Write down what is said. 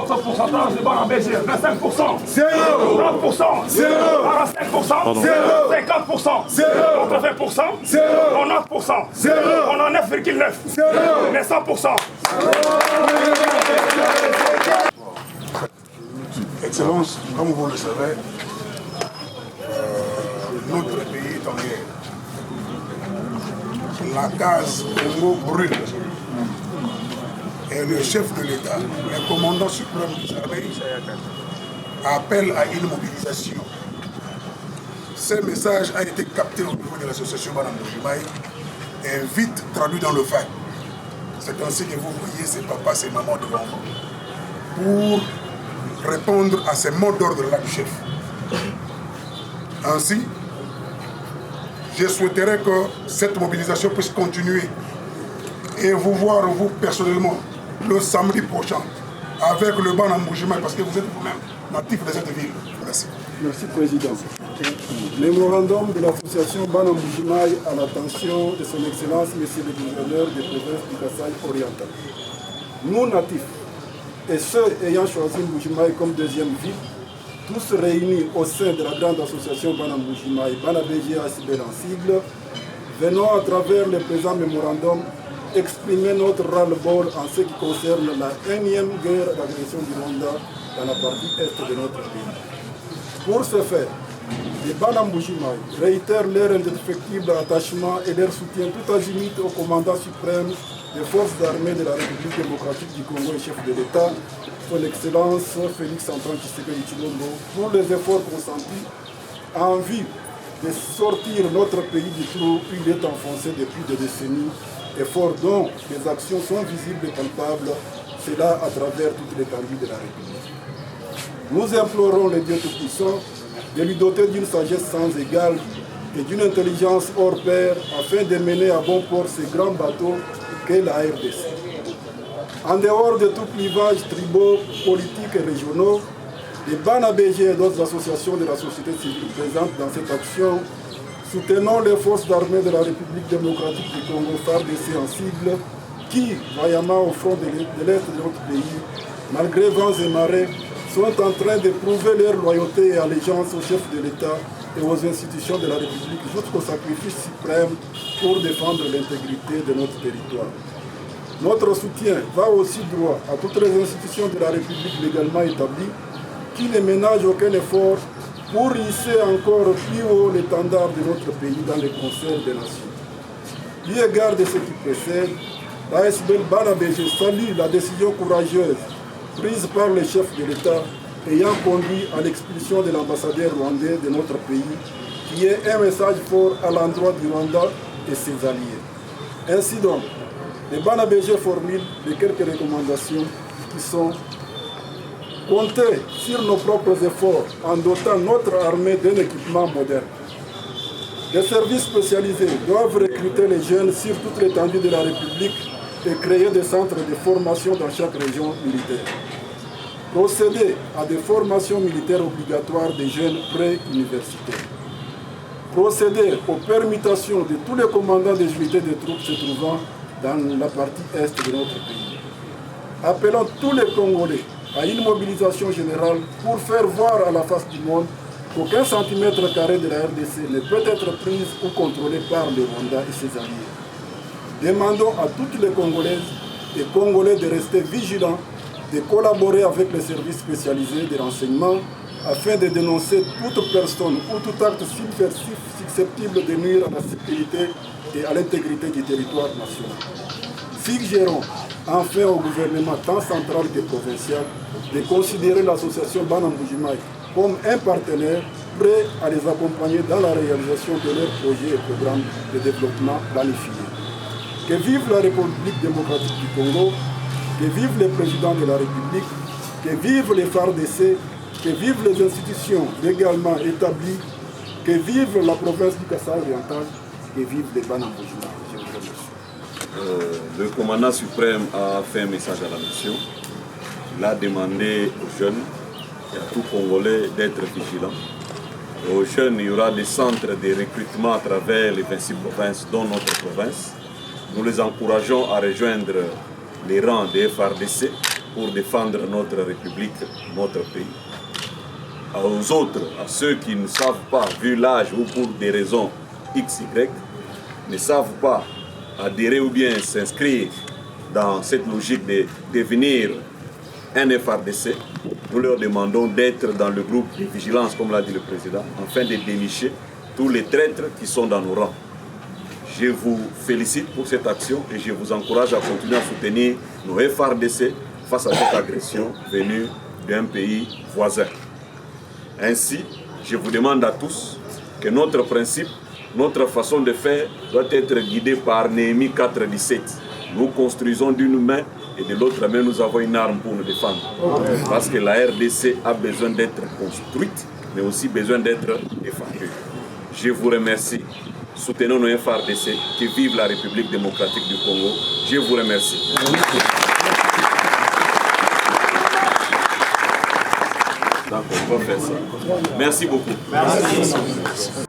Votre pourcentage de banque en BG, 25%. 0. 30%. 0. 45%. 0. 50%. 0. 80%. 0. 90%. 0. On en 9,9. 0. Mais 100%. Excellence, comme vous le savez, notre pays est en guerre. La case Congo brûle. Et le chef de l'État, le commandant suprême de l'armée, appelle à une mobilisation. Ce message a été capté au niveau de l'association Bana Mbujimayi et vite traduit dans le fait. C'est ainsi que vous voyez ces papas, ces mamans devant vous, pour répondre à ces mots d'ordre-là du chef. Ainsi, je souhaiterais que cette mobilisation puisse continuer et vous voir, vous personnellement, le samedi prochain, avec le Bana Mbujimayi, parce que vous êtes vous-même natif de cette ville. Merci. Merci, Président. Mémorandum de l'association Bana Mbujimayi à l'attention de son Excellence, Monsieur le Gouverneur des provinces du Kasaï oriental. Nous, natifs, et ceux ayant choisi Mbujimayi comme deuxième ville, tous réunis au sein de la grande association Bana Mbujimayi, Bana BGA en sigle, venons à travers le présent mémorandum exprimer notre ras-le-bol en ce qui concerne la énième guerre d'agression du Rwanda dans la partie est de notre pays. Pour ce faire, les Bana Mbujimayi réitèrent leur indéfectible attachement et leur soutien tout azimut au commandant suprême des forces armées de la République démocratique du Congo et chef de l'État, son Excellence Félix-Antoine Tshisekedi Tshilombo, pour les efforts consentis en vue de sortir notre pays du trou où il est enfoncé depuis des décennies, efforts dont les actions sont visibles et palpables, cela à travers toute l'étendue de la République. Nous implorons le Dieu Tout-Puissant de lui doter d'une sagesse sans égale et d'une intelligence hors pair afin de mener à bon port ces grands bateaux qu'est la RDC. En dehors de tout clivage tribaux, politiques et régionaux, les Bana BG et d'autres associations de la société civile présentes dans cette action, soutenons les forces armées de la République démocratique du Congo, FARDC en sigle, qui, vaillamment au front de l'Est de notre pays, malgré vents et marées, sont en train de prouver leur loyauté et allégeance au chef de l'État et aux institutions de la République jusqu'au sacrifice suprême pour défendre l'intégrité de notre territoire. Notre soutien va aussi droit à toutes les institutions de la République légalement établies qui ne ménagent aucun effort pour hisser encore plus haut l'étendard de notre pays dans les concerts des nations. Eu égard de ce qui précède, l'ASBL Bana BG salue la décision courageuse prise par le chef de l'État ayant conduit à l'expulsion de l'ambassadeur rwandais de notre pays, qui est un message fort à l'endroit du Rwanda et ses alliés. Ainsi donc, les Bana BG formulent les quelques recommandations qui sont compter sur nos propres efforts en dotant notre armée d'un équipement moderne. Les services spécialisés doivent recruter les jeunes sur toute l'étendue de la République et créer des centres de formation dans chaque région militaire. Procéder à des formations militaires obligatoires des jeunes pré-universitaires. Procéder aux permutations de tous les commandants des unités de troupes se trouvant dans la partie est de notre pays. Appelons tous les Congolais à une mobilisation générale pour faire voir à la face du monde qu'aucun centimètre carré de la RDC ne peut être pris ou contrôlé par le Rwanda et ses alliés. Demandons à toutes les Congolaises et Congolais de rester vigilants, de collaborer avec les services spécialisés de renseignement afin de dénoncer toute personne ou tout acte subversif susceptible de nuire à la sécurité et à l'intégrité du territoire national. Suggérons enfin au gouvernement tant central que provincial de considérer l'association Bana Mbujimayi comme un partenaire prêt à les accompagner dans la réalisation de leurs projets et programmes de développement planifiés. Que vive la République démocratique du Congo, que vive le président de la République, que vive les FARDC, que vivent les institutions légalement établies, que vive la province du Kasaï oriental, que vive les Bana Mbujimayi. Je vous remercie. Le commandant suprême a fait un message à la nation. Il a demandé aux jeunes et à tout Congolais d'être vigilants. Aux jeunes, il y aura des centres de recrutement à travers les 26 provinces, dont notre province. Nous les encourageons à rejoindre les rangs des FARDC pour défendre notre République, notre pays. Aux autres, à ceux qui ne savent pas, vu l'âge ou pour des raisons XY, ne savent pas adhérer ou bien s'inscrire dans cette logique de devenir un FRDC, nous leur demandons d'être dans le groupe de vigilance, comme l'a dit le président, afin de dénicher tous les traîtres qui sont dans nos rangs. Je vous félicite pour cette action et je vous encourage à continuer à soutenir nos FRDC face à cette agression venue d'un pays voisin. Ainsi, je vous demande à tous que notre principe, notre façon de faire doit être guidée par Néhémie 4,17. Nous construisons d'une main et de l'autre main, nous avons une arme pour nous défendre. Parce que la RDC a besoin d'être construite, mais aussi besoin d'être défendue. Je vous remercie. Soutenons nos FRDC, que vive la République démocratique du Congo. Je vous remercie. D'accord, on va faire ça. Merci beaucoup. Merci.